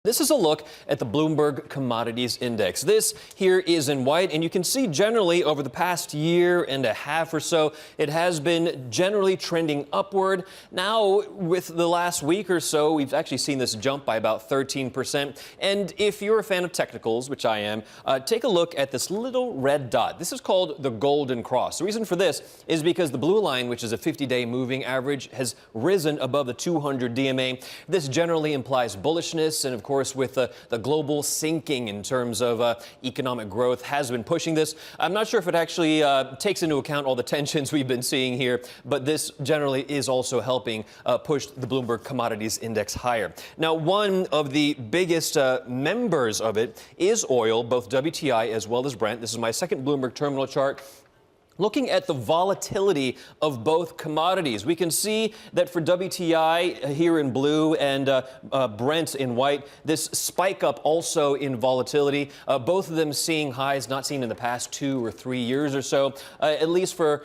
This is a look at the Bloomberg Commodities Index. This here is in white, and you can see generally over the past year and a half or so, it has been generally trending upward. Now, with the last week or so, we've actually seen this jump by about 13%. And if you're a fan of technicals, which I am, take a look at this little red dot. This is called the Golden Cross. The reason for this is because the blue line, which is a 50-day moving average, has risen above the 200 DMA. This generally implies bullishness, and of course, with the global sinking in terms of economic growth has been pushing this. I'm not sure if it actually takes into account all the tensions we've been seeing here, but this generally is also helping push the Bloomberg Commodities Index higher. Now, one of the biggest members of it is oil, both WTI as well as Brent. This is my second Bloomberg terminal chart. Looking at the volatility of both commodities, we can see that for WTI here in blue and Brent in white, this spike up also in volatility, both of them seeing highs not seen in the past 2 or 3 years or so. At least for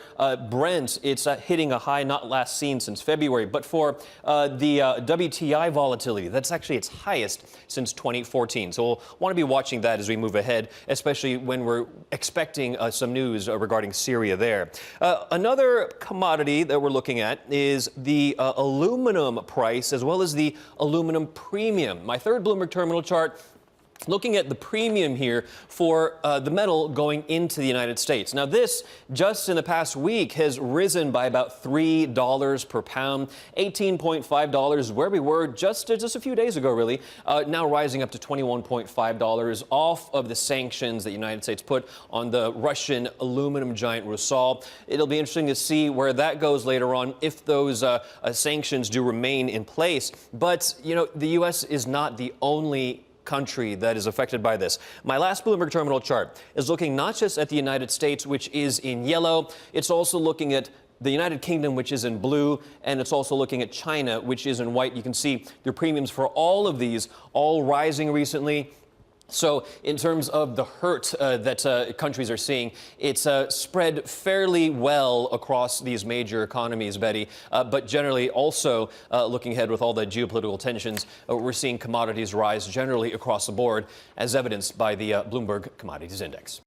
Brent, it's hitting a high not last seen since February. But for the WTI volatility, that's actually its highest since 2014. So we'll want to be watching that as we move ahead, especially when we're expecting some news regarding Syria there. Another commodity that we're looking at is the aluminum price as well as the aluminum premium. My third Bloomberg terminal chart, looking at the premium here for the metal going into the United States. Now, this just in the past week has risen by about $3 per pound. $18.5 is where we were just a few days ago, really. Now rising up to $21.5 off of the sanctions that the United States put on the Russian aluminum giant Rusal. It'll be interesting to see where that goes later on if those sanctions do remain in place. But, you know, the U.S. is not the only country that is affected by this. My last Bloomberg terminal chart is looking not just at the United States, which is in yellow, it's also looking at the United Kingdom, which is in blue, and it's also looking at China, which is in white. You can see their premiums for all of these all rising recently. So in terms of the hurt that countries are seeing, it's spread fairly well across these major economies, Betty. But generally also looking ahead with all the geopolitical tensions, we're seeing commodities rise generally across the board, as evidenced by the Bloomberg Commodities Index.